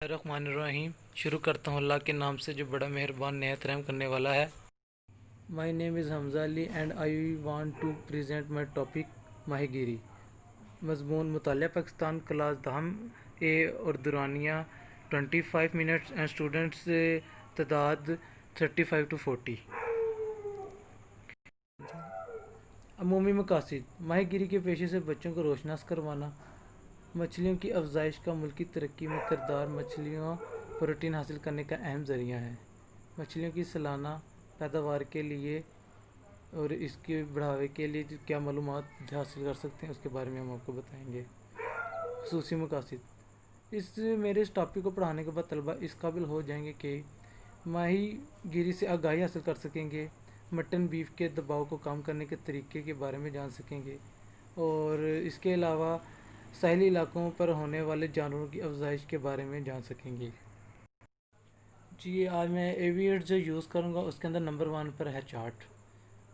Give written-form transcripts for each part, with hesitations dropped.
الرحمن الرحیم شروع کرتا ہوں اللہ کے نام سے جو بڑا مہربان نہایت رحم کرنے والا ہے۔ My name is Hamza Ali and I want to present my topic ماہی گیری۔ مضمون مطالعہ پاکستان، کلاس دہم اے اور دورانیہ 25 منٹس اینڈ اسٹوڈنٹس تعداد 35 to 40۔ عمومی مقاصد: ماہی گیری کے پیشے سے بچوں کو روشناس کروانا، مچھلیوں کی افزائش کا ملکی ترقی میں کردار۔ مچھلیوں پروٹین حاصل کرنے کا اہم ذریعہ ہے۔ مچھلیوں کی سالانہ پیداوار کے لیے اور اس کے بڑھاوے کے لیے کیا معلومات حاصل کر سکتے ہیں اس کے بارے میں ہم آپ کو بتائیں گے۔ خصوصی مقاصد: میرے اس ٹاپک کو پڑھانے کے بعد طلبہ اس قابل ہو جائیں گے کہ ماہی گیری سے آگاہی حاصل کر سکیں گے، مٹن بیف کے دباؤ کو کم کرنے کے طریقے کے بارے میں جان سکیں گے، اور اس کے علاوہ ساحلی علاقوں پر ہونے والے جانوروں کی افزائش کے بارے میں جان سکیں گے۔ آج میں ایویٹ جو یوز کروں گا اس کے اندر نمبر 1 پر ہے چارٹ،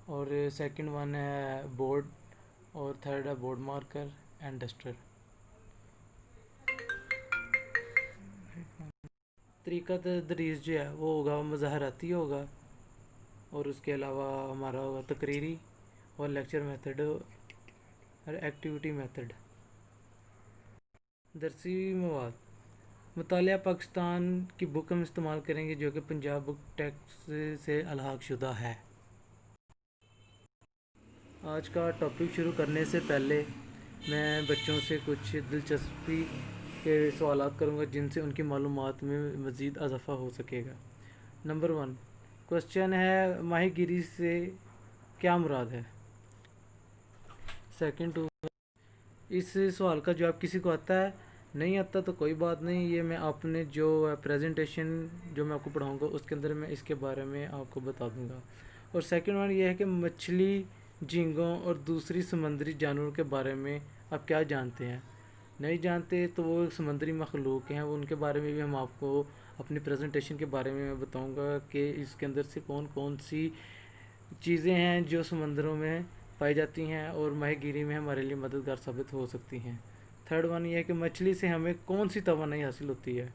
اور سیکنڈ 1 ہے بورڈ، اور تھرڈ ہے بورڈ مارکر اینڈ ڈسٹر۔ طریقہ تدریس جو ہے وہ ہوگا مظاہراتی ہوگا، اور اس کے علاوہ ہمارا ہوگا تقریری اور لیکچر میتھڈ اور ایکٹیویٹی میتھڈ۔ درسی مواد: مطالعہ پاکستان کی بک ہم استعمال کریں گے جو کہ پنجاب بک ٹیکس سے الحاق شدہ ہے۔ آج کا ٹاپک شروع کرنے سے پہلے میں بچوں سے کچھ دلچسپی کے سوالات کروں گا جن سے ان کی معلومات میں مزید اضافہ ہو سکے گا۔ نمبر 1 کوشچن ہے، ماہی گیری سے کیا مراد ہے؟ سیکنڈ 2 اس سوال کا جواب کسی کو آتا ہے؟ نہیں آتا تو کوئی بات نہیں، یہ میں آپ نے جو پریزنٹیشن جو میں آپ کو پڑھاؤں گا اس کے اندر میں اس کے بارے میں آپ کو بتا دوں گا۔ اور سیکنڈ 1 یہ ہے کہ مچھلی، جھینگوں اور دوسری سمندری جانوروں کے بارے میں آپ کیا جانتے ہیں؟ نہیں جانتے تو وہ سمندری مخلوق ہیں، ان کے بارے میں بھی ہم آپ کو اپنی پریزنٹیشن کے بارے میں بتاؤں گا کہ اس کے اندر سے کون کون سی چیزیں ہیں جو سمندروں میں پائی جاتی ہیں اور ماہی گیری میں ہمارے لیے مددگار ثابت ہو سکتی ہیں۔ تھرڈ 1 یہ ہے کہ مچھلی سے ہمیں کون سی توانائی حاصل ہوتی ہے؟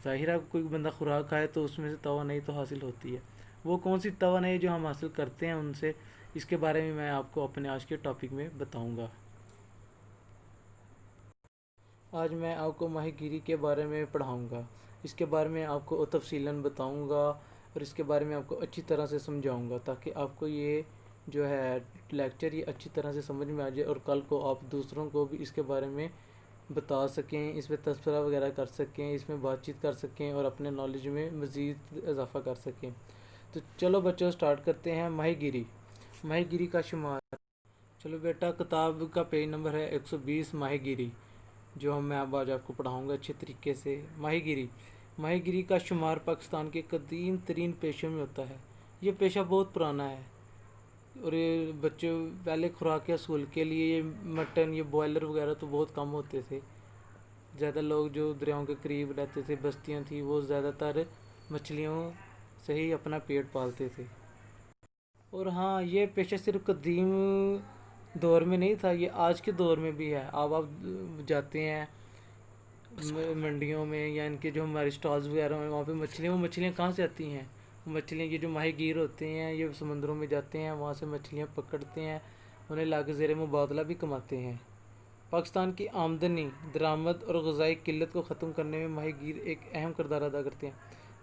ظاہر ہے کوئی بندہ خوراک کھائے تو اس میں سے توانائی تو حاصل ہوتی ہے، وہ کون سی توانائی جو ہم حاصل کرتے ہیں ان سے، اس کے بارے میں آپ کو اپنے آج کے ٹاپک میں بتاؤں گا۔ آج میں آپ کو ماہی گیری کے بارے میں پڑھاؤں گا، اس کے بارے میں آپ کو تفصیلاً بتاؤں گا اور اس کے بارے میں آپ کو اچھی طرح سے سمجھاؤں گا تاکہ آپ کو یہ جو ہے لیکچر یہ اچھی طرح سے سمجھ میں آ جائے اور کل کو آپ دوسروں کو بھی اس کے بارے میں بتا سکیں، اس میں تذکرہ وغیرہ کر سکیں، اس میں بات چیت کر سکیں اور اپنے نالج میں مزید اضافہ کر سکیں۔ تو چلو بچوں سٹارٹ کرتے ہیں۔ ماہی گیری، ماہی گیری کا شمار۔ چلو بیٹا کتاب کا پیج نمبر ہے 120 ماہی گیری، جو میں اب آج آپ کو پڑھاؤں گا اچھے طریقے سے۔ ماہی گیری، ماہی گیری کا شمار پاکستان کے قدیم ترین پیشوں میں ہوتا ہے۔ یہ پیشہ بہت پرانا ہے اور یہ بچوں پہلے خوراک کے حصول کے لیے یہ مٹن، یہ بوائلر وغیرہ تو بہت کم ہوتے تھے۔ زیادہ لوگ جو دریاؤں کے قریب رہتے تھے، بستیاں تھیں، وہ زیادہ تر مچھلیوں سے ہی اپنا پیٹ پالتے تھے۔ اور ہاں، یہ پیشہ صرف قدیم دور میں نہیں تھا، یہ آج کے دور میں بھی ہے۔ آپ جاتے ہیں منڈیوں میں یا ان کے جو ہمارے اسٹالز وغیرہ ہیں وہاں پہ مچھلیاں کہاں سے آتی ہیں؟ مچھلیاں یہ جو ماہی گیر ہوتے ہیں یہ سمندروں میں جاتے ہیں، وہاں سے مچھلیاں پکڑتے ہیں، انہیں لا کے زیر مبادلہ بھی کماتے ہیں۔ پاکستان کی آمدنی، درآمد اور غذائی قلت کو ختم کرنے میں ماہی گیر ایک اہم کردار ادا کرتے ہیں۔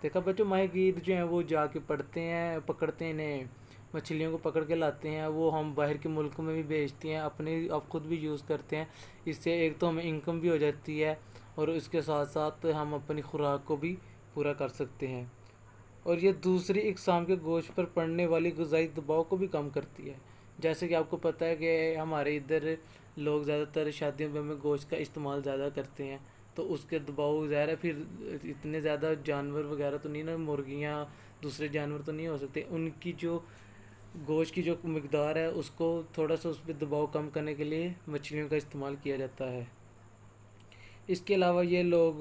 دیکھا بچوں، ماہی گیر جو ہیں وہ جا کے پکڑتے ہیں انہیں، مچھلیوں کو پکڑ کے لاتے ہیں، وہ ہم باہر کے ملکوں میں بھی بھیجتے ہیں، آپ خود بھی یوز کرتے ہیں۔ اس سے ایک تو ہمیں انکم بھی ہو جاتی ہے اور اس کے ساتھ ساتھ ہم اپنی خوراک کو بھی پورا کر سکتے ہیں، اور یہ دوسری اقسام کے گوشت پر پڑنے والی غذائی دباؤ کو بھی کم کرتی ہے۔ جیسے کہ آپ کو پتہ ہے کہ ہمارے ادھر لوگ زیادہ تر شادیوں میں گوشت کا استعمال زیادہ کرتے ہیں، تو اس کے دباؤ ظاہر ہے پھر اتنے زیادہ جانور وغیرہ تو نہیں نا، مرغیاں دوسرے جانور تو نہیں ہو سکتے، ان کی جو گوشت کی جو مقدار ہے اس کو تھوڑا سا اس پہ دباؤ کم کرنے کے لیے مچھلیوں کا استعمال کیا جاتا ہے۔ اس کے علاوہ یہ لوگ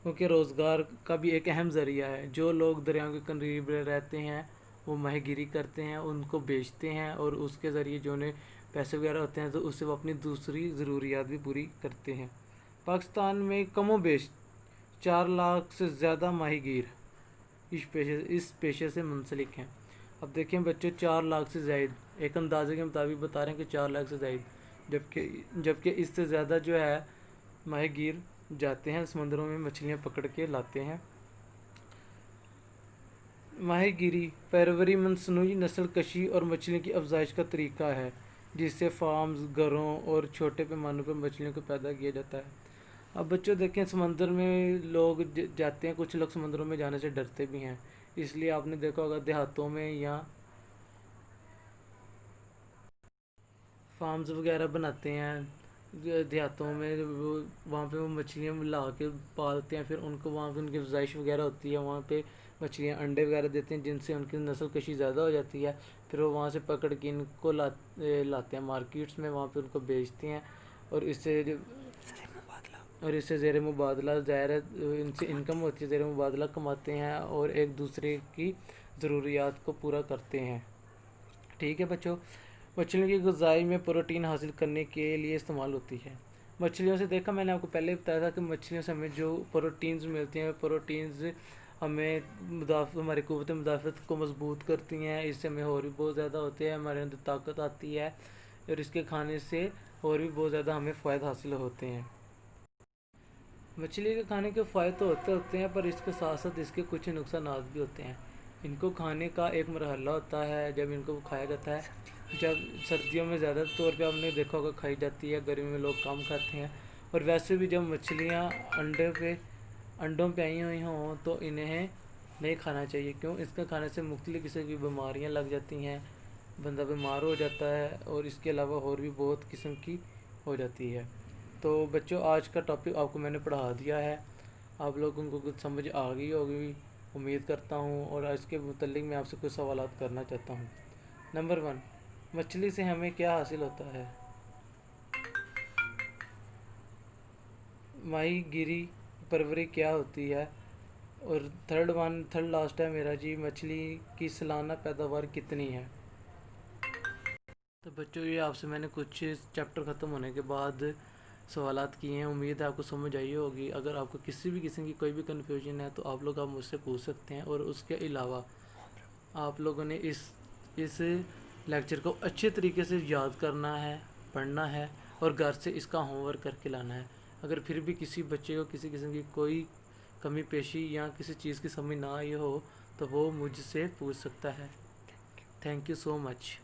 کیونکہ روزگار کا بھی ایک اہم ذریعہ ہے، جو لوگ دریاؤں کے قریب رہتے ہیں وہ ماہی گیری کرتے ہیں، ان کو بیچتے ہیں اور اس کے ذریعے جو انہیں پیسے وغیرہ ہوتے ہیں تو اس سے وہ اپنی دوسری ضروریات بھی پوری کرتے ہیں۔ پاکستان میں کم و بیش 4 لاکھ سے زیادہ ماہی گیر اس پیشے سے منسلک ہیں۔ اب دیکھیں بچوں، 4 لاکھ سے زائد ایک اندازے کے مطابق بتا رہے ہیں کہ 4 لاکھ سے زائد، جبکہ اس سے زیادہ جو ہے ماہی گیر جاتے ہیں سمندروں میں، مچھلیاں پکڑ کے لاتے ہیں۔ ماہی گیری پروری مصنوعی نسل کشی اور مچھلیوں کی افزائش کا طریقہ ہے جس سے فارمز، گھروں اور چھوٹے پیمانوں پر مچھلیوں کو پیدا کیا جاتا ہے۔ اب بچوں دیکھیں، سمندر میں لوگ جاتے ہیں، کچھ لوگ سمندروں میں جانے سے ڈرتے بھی ہیں، اس لیے آپ نے دیکھا ہوگا دیہاتوں میں یا فارمز وغیرہ بناتے ہیں دیہاتوں میں، وہاں پہ وہ مچھلیاں لا کے پالتے ہیں، پھر ان کو وہاں پہ ان کی افزائش وغیرہ ہوتی ہے، وہاں پہ مچھلیاں انڈے وغیرہ دیتے ہیں جن سے ان کی نسل کشی زیادہ ہو جاتی ہے، پھر وہ وہاں سے پکڑ کے ان کو لاتے ہیں مارکیٹس میں، وہاں پہ ان کو بیچتے ہیں، اور اس سے زیر مبادلہ ظاہر ہے ان سے انکم ہوتی ہے، زیر مبادلہ کماتے ہیں اور ایک دوسرے کی ضروریات کو پورا کرتے ہیں۔ ٹھیک ہے بچوں، مچھلیوں کی غذائی میں پروٹین حاصل کرنے کے لیے استعمال ہوتی ہے۔ مچھلیوں سے دیکھا، میں نے آپ کو پہلے بتایا تھا کہ مچھلیوں سے ہمیں جو پروٹینز ملتے ہیں، پروٹینز ہمیں ہماری قوت مدافعت کو مضبوط کرتی ہیں، اس سے ہمیں اور بھی بہت زیادہ ہوتے ہیں، ہمارے اندر طاقت آتی ہے، اور اس کے کھانے سے اور بھی بہت زیادہ ہمیں فوائد حاصل ہوتے ہیں۔ مچھلی کے کھانے کے فوائد تو ہوتے ہیں، پر اس کے ساتھ ساتھ اس کے کچھ نقصانات بھی ہوتے ہیں۔ ان کو کھانے کا ایک مرحلہ ہوتا ہے جب ان کو کھایا جاتا ہے، جب سردیوں میں زیادہ طور پہ آپ نے دیکھا ہوگا کھائی جاتی ہے، گرمی میں لوگ کم کھاتے ہیں، اور ویسے بھی جب مچھلیاں انڈوں پہ آئی ہوئی ہوں تو انہیں نہیں کھانا چاہیے، کیوں؟ اس کے کھانے سے مختلف قسم کی بیماریاں لگ جاتی ہیں، بندہ بیمار ہو جاتا ہے، اور اس کے علاوہ اور بھی بہت قسم کی ہو جاتی ہے۔ تو بچوں، آج کا ٹاپک آپ کو میں نے پڑھا دیا ہے، آپ لوگوں کو کچھ سمجھ آ گئی ہوگی امید کرتا ہوں، اور اس کے متعلق میں آپ سے کچھ سوالات کرنا چاہتا ہوں۔ نمبر 1، مچھلی سے ہمیں کیا حاصل ہوتا ہے؟ ماہی گیری پروری کیا ہوتی ہے؟ اور تھرڈ لاسٹ ہے میرا جی، مچھلی کی سالانہ پیداوار کتنی ہے؟ تو بچوں، یہ آپ سے میں نے کچھ چیپٹر ختم ہونے کے بعد سوالات کیے ہیں، امید ہے آپ کو سمجھ آئی ہوگی۔ اگر آپ کو کسی بھی قسم کی کوئی بھی کنفیوژن ہے تو آپ لوگ مجھ سے پوچھ سکتے ہیں، اور اس کے علاوہ آپ لوگوں نے اس لیکچر کو اچھے طریقے سے یاد کرنا ہے، پڑھنا ہے، اور گھر سے اس کا ہوم ورک کر کے لانا ہے۔ اگر پھر بھی کسی بچے کو کسی قسم کی کوئی کمی پیشی یا کسی چیز کی سمجھ نہ آئی ہو تو وہ مجھ سے پوچھ سکتا ہے۔ Thank you so much.